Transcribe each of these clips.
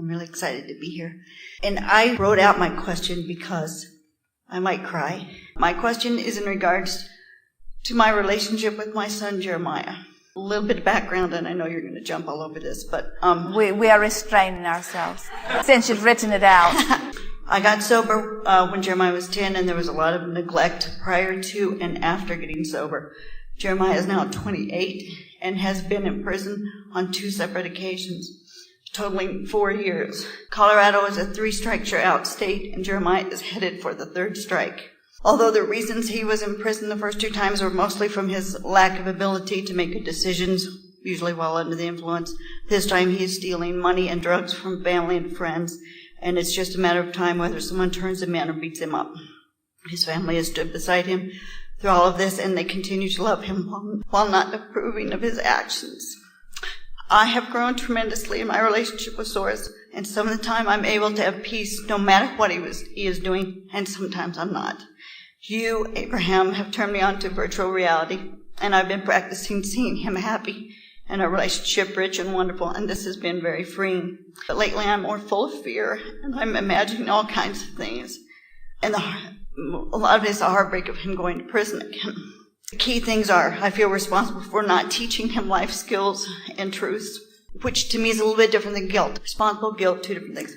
I'm really excited to be here. And I wrote out my question because I might cry. My question is in regards to my relationship with my son, Jeremiah. A little bit of background, and I know you're going to jump all over this, but... We are restraining ourselves since you've written it out. I got sober when Jeremiah was 10, and there was a lot of neglect prior to and after getting sober. Jeremiah is now 28 and has been in prison on 2 separate occasions, totaling 4 years. Colorado is a 3-strikes you're out state, and Jeremiah is headed for the 3rd strike. Although the reasons he was in prison the first 2 times were mostly from his lack of ability to make good decisions, usually while under the influence, this time he is stealing money and drugs from family and friends, and it's just a matter of time whether someone turns him in or beats him up. His family has stood beside him through all of this, and they continue to love him while not approving of his actions. I have grown tremendously in my relationship with Source, and some of the time I'm able to have peace no matter what he is doing, and sometimes I'm not. You, Abraham, have turned me on to virtual reality, and I've been practicing seeing him happy and our relationship rich and wonderful, and this has been very freeing. But lately I'm more full of fear, and I'm imagining all kinds of things. And a lot of it is the heartbreak of him going to prison again. The key things are, I feel responsible for not teaching him life skills and truths, which to me is a little bit different than guilt. Responsible, guilt, 2 different things.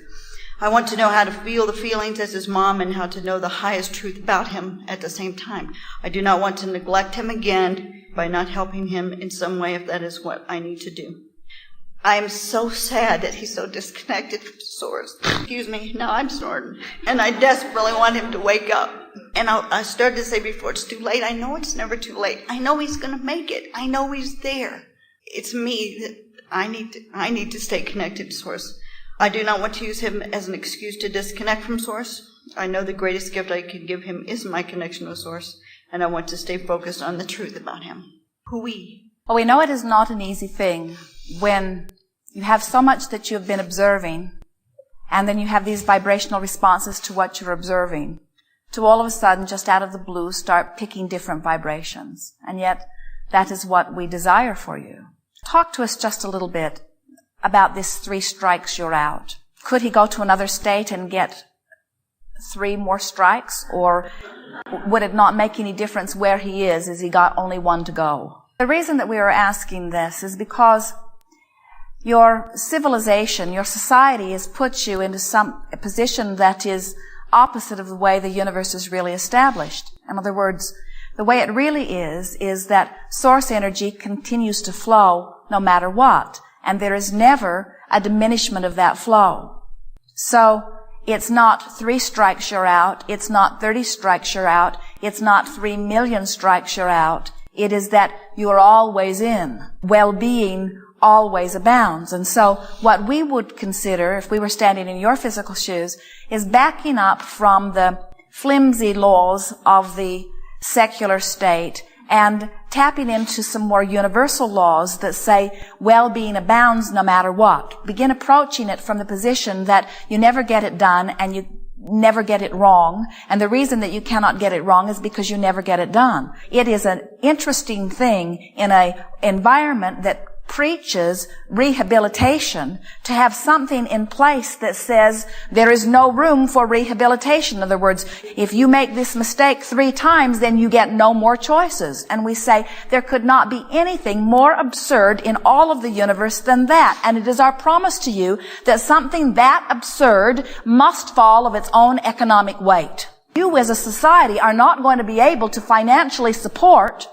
I want to know how to feel the feelings as his mom and how to know the highest truth about him at the same time. I do not want to neglect him again by not helping him in some way if that is what I need to do. I am so sad that he's so disconnected from Source. Excuse me, now I'm snorting. And I desperately want him to wake up. And I started to say before it's too late, I know it's never too late. I know he's going to make it. I know he's there. It's me that I need to stay connected to Source. I do not want to use him as an excuse to disconnect from Source. I know the greatest gift I can give him is my connection with Source, and I want to stay focused on the truth about him. Hooey. Well, we know it is not an easy thing when you have so much that you have been observing, and then you have these vibrational responses to what you're observing, to all of a sudden, just out of the blue, start picking different vibrations. And yet, that is what we desire for you. Talk to us just a little bit about this 3 strikes you're out. Could he go to another state and get 3 more strikes? Or would it not make any difference where he is as he got only 1 to go? The reason that we are asking this is because your civilization, your society has put you into a position that is opposite of the way the universe is really established. In other words, the way it really is that source energy continues to flow no matter what. And there is never a diminishment of that flow. So it's not 3 strikes you're out. It's not 30 strikes you're out. It's not 3 million strikes you're out. It is that you are always in. Well-being always abounds. And so what we would consider, if we were standing in your physical shoes, is backing up from the flimsy laws of the secular state and tapping into some more universal laws that say well-being abounds no matter what. Begin approaching it from the position that you never get it done and you never get it wrong. And the reason that you cannot get it wrong is because you never get it done. It is an interesting thing in an environment that preaches rehabilitation to have something in place that says there is no room for rehabilitation. In other words, if you make this mistake 3 times, then you get no more choices. And we say there could not be anything more absurd in all of the universe than that. And it is our promise to you that something that absurd must fall of its own economic weight. You as a society are not going to be able to financially support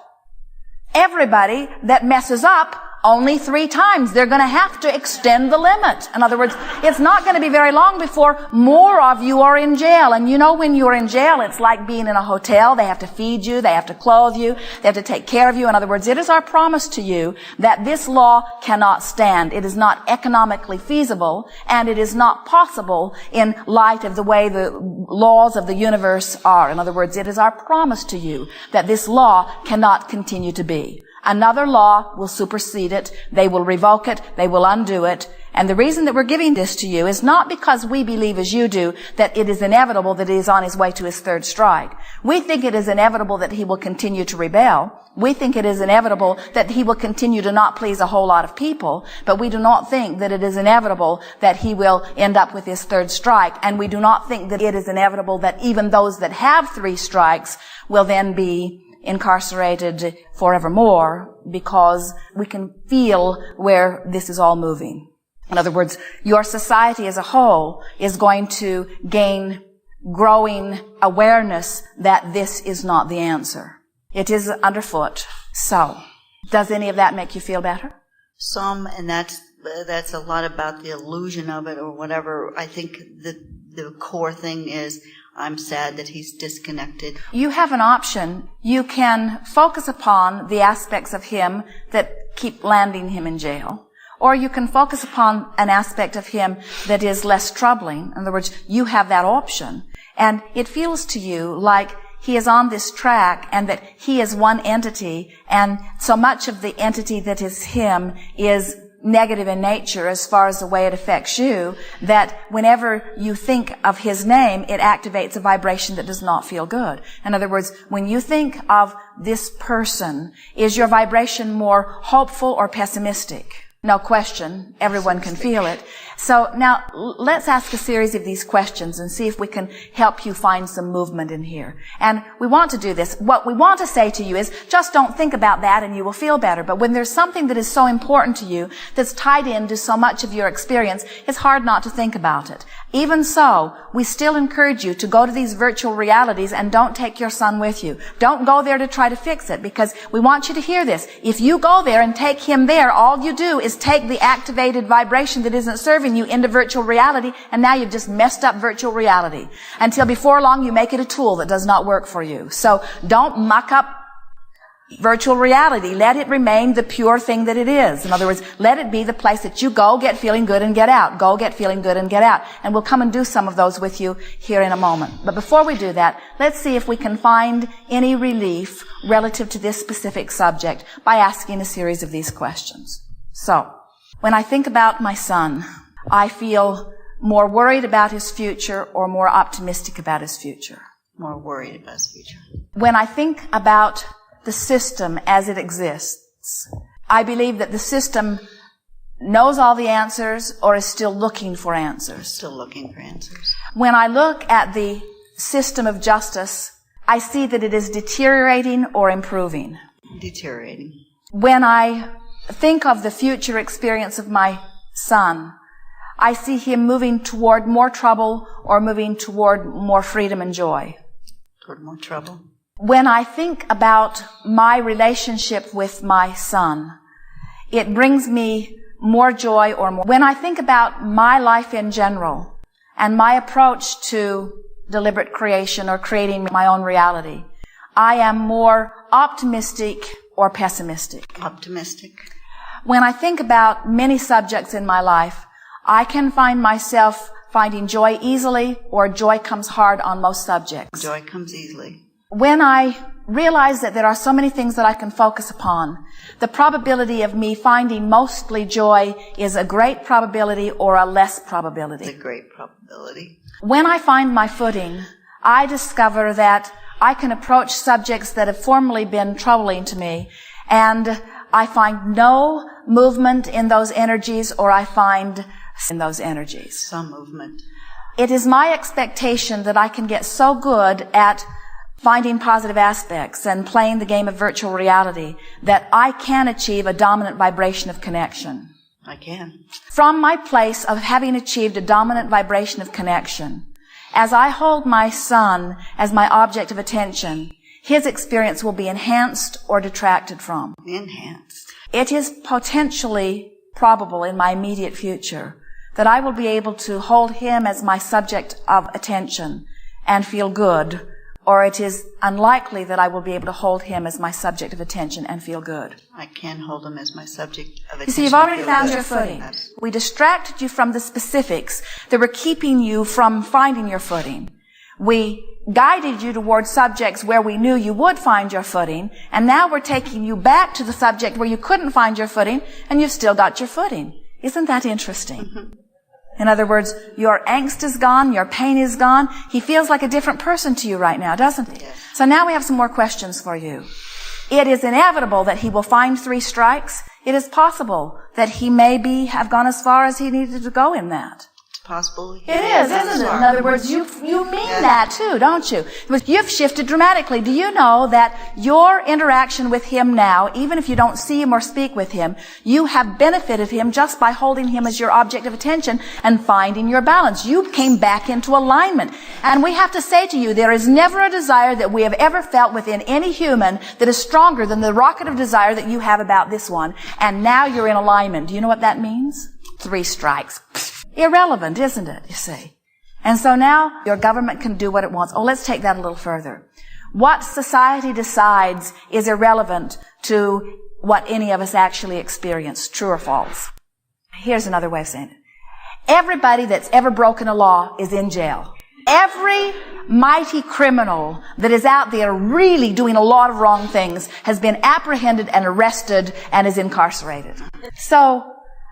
everybody that messes up only 3 times. They're going to have to extend the limit. In other words, it's not going to be very long before more of you are in jail. And you know, when you're in jail, it's like being in a hotel. They have to feed you. They have to clothe you. They have to take care of you. In other words, it is our promise to you that this law cannot stand. It is not economically feasible, and it is not possible in light of the way the laws of the universe are. In other words, it is our promise to you that this law cannot continue to be. Another law will supersede it. They will revoke it. They will undo it. And the reason that we're giving this to you is not because we believe as you do that it is inevitable that he is on his way to his third strike. We think it is inevitable that he will continue to rebel. We think it is inevitable that he will continue to not please a whole lot of people, but we do not think that it is inevitable that he will end up with his third strike, and we do not think that it is inevitable that even those that have 3 strikes will then be incarcerated forevermore, because we can feel where this is all moving. In other words, your society as a whole is going to gain growing awareness that this is not the answer. It is underfoot. So, does any of that make you feel better? Some, and that's a lot about the illusion of it or whatever. I think the core thing is I'm sad that he's disconnected. You have an option. You can focus upon the aspects of him that keep landing him in jail. Or you can focus upon an aspect of him that is less troubling. In other words, you have that option. And it feels to you like he is on this track and that he is one entity, and so much of the entity that is him is negative in nature as far as the way it affects you, that whenever you think of his name, it activates a vibration that does not feel good. In other words, when you think of this person, is your vibration more hopeful or pessimistic? No question. Everyone can feel it. So now let's ask a series of these questions and see if we can help you find some movement in here. And we want to do this. What we want to say to you is just don't think about that and you will feel better. But when there's something that is so important to you that's tied into so much of your experience, it's hard not to think about it. Even so, we still encourage you to go to these virtual realities and don't take your son with you. Don't go there to try to fix it, because we want you to hear this. If you go there and take him there, all you do is take the activated vibration that isn't serving you into virtual reality, and now you've just messed up virtual reality. Until before long you make it a tool that does not work for you. So don't muck up virtual reality. Let it remain the pure thing that it is. In other words, let it be the place that you go, get feeling good, and get out. Go, get feeling good, and get out. And we'll come and do some of those with you here in a moment. But before we do that, let's see if we can find any relief relative to this specific subject by asking a series of these questions. So, when I think about my son, I feel more worried about his future or more optimistic about his future? More worried about his future. When I think about the system as it exists, I believe that the system knows all the answers or is still looking for answers. Still looking for answers. When I look at the system of justice, I see that it is deteriorating or improving. Deteriorating. When I think of the future experience of my son, I see him moving toward more trouble or moving toward more freedom and joy. Toward more trouble. When I think about my relationship with my son, it brings me more joy or more. When I think about my life in general and my approach to deliberate creation or creating my own reality, I am more optimistic or pessimistic. Optimistic. When I think about many subjects in my life, I can find myself finding joy easily, or joy comes hard on most subjects. Joy comes easily. When I realize that there are so many things that I can focus upon, the probability of me finding mostly joy is a great probability or a less probability. It's a great probability. When I find my footing, I discover that I can approach subjects that have formerly been troubling to me, and I find no movement in those energies, or I find in those energies. Some movement. It is my expectation that I can get so good at finding positive aspects and playing the game of virtual reality that I can achieve a dominant vibration of connection. I can. From my place of having achieved a dominant vibration of connection, as I hold my son as my object of attention, his experience will be enhanced or detracted from. Enhanced. It is potentially probable in my immediate future that I will be able to hold him as my subject of attention and feel good, or it is unlikely that I will be able to hold him as my subject of attention and feel good. I can hold him as my subject of attention. You see, you've already found your footing. We distracted you from the specifics that were keeping you from finding your footing. We guided you towards subjects where we knew you would find your footing, and now we're taking you back to the subject where you couldn't find your footing, and you've still got your footing. Isn't that interesting? Mm-hmm. In other words, your angst is gone, your pain is gone. He feels like a different person to you right now, doesn't he? Yes. So now we have some more questions for you. It is inevitable that he will find 3 strikes. It is possible that he maybe have gone as far as he needed to go in that. Possible. It is, isn't it? In other words, you mean that too, don't you? But you've shifted dramatically. Do you know that your interaction with him now, even if you don't see him or speak with him, you have benefited him just by holding him as your object of attention and finding your balance. You came back into alignment. And we have to say to you, there is never a desire that we have ever felt within any human that is stronger than the rocket of desire that you have about this one. And now you're in alignment. Do you know what that means? 3 strikes. Irrelevant, isn't it, you see? And so now your government can do what it wants. Oh, let's take that a little further. What society decides is irrelevant to what any of us actually experience, true or false. Here's another way of saying it. Everybody that's ever broken a law is in jail. Every mighty criminal that is out there really doing a lot of wrong things has been apprehended and arrested and is incarcerated. So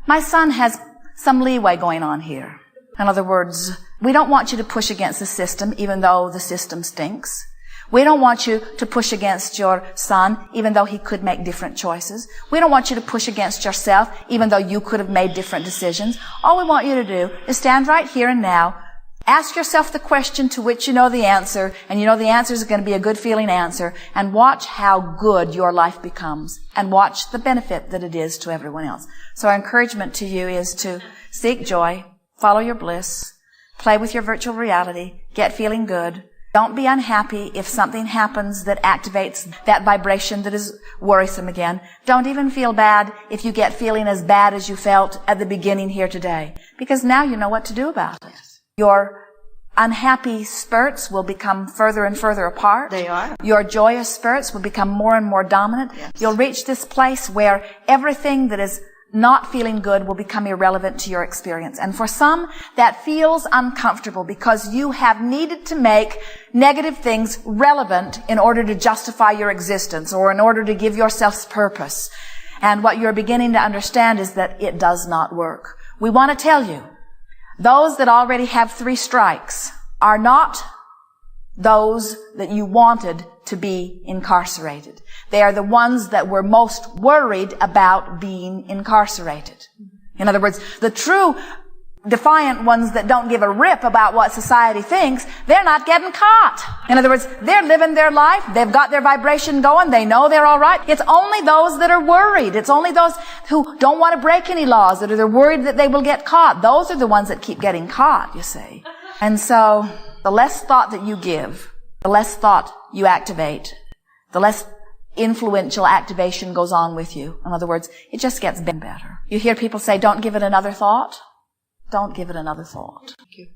my son has some leeway going on here. In other words, we don't want you to push against the system, even though the system stinks. We don't want you to push against your son, even though he could make different choices. We don't want you to push against yourself, even though you could have made different decisions. All we want you to do is stand right here and now, ask yourself the question to which you know the answer, and you know the answer is going to be a good feeling answer, and watch how good your life becomes, and watch the benefit that it is to everyone else. So our encouragement to you is to seek joy, follow your bliss, play with your virtual reality, get feeling good. Don't be unhappy if something happens that activates that vibration that is worrisome again. Don't even feel bad if you get feeling as bad as you felt at the beginning here today, because now you know what to do about it. Your unhappy spurts will become further and further apart. They are. Your joyous spurts will become more and more dominant. Yes. You'll reach this place where everything that is not feeling good will become irrelevant to your experience. And for some, that feels uncomfortable because you have needed to make negative things relevant in order to justify your existence or in order to give yourself purpose. And what you're beginning to understand is that it does not work. We want to tell you, those that already have 3 strikes are not those that you wanted to be incarcerated. They are the ones that were most worried about being incarcerated. In other words, the true defiant ones that don't give a rip about what society thinks, they're not getting caught. In other words, they're living their life. They've got their vibration going. They know they're all right. It's only those that are worried. It's only those who don't want to break any laws, that are worried that they will get caught. Those are the ones that keep getting caught, you see. And so the less thought that you give, the less thought you activate, the less influential activation goes on with you. In other words, it just gets better. You hear people say, don't give it another thought. Don't give it another thought. Thank you.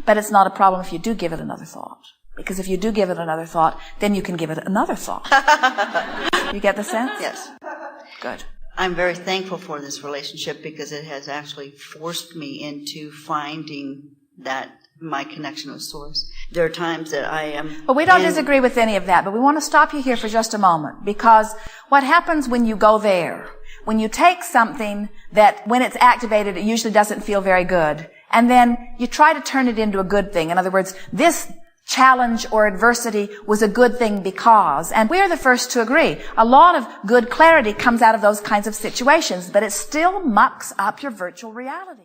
But it's not a problem if you do give it another thought. Because if you do give it another thought, then you can give it another thought. You get the sense? Yes. Good. I'm very thankful for this relationship because it has actually forced me into finding that my connection with Source. There are times that I am... But we don't disagree with any of that, but we want to stop you here for just a moment, because what happens when you go there, when you take something that when it's activated, it usually doesn't feel very good, and then you try to turn it into a good thing. In other words, this challenge or adversity was a good thing because, and we're the first to agree, a lot of good clarity comes out of those kinds of situations, but it still mucks up your virtual reality.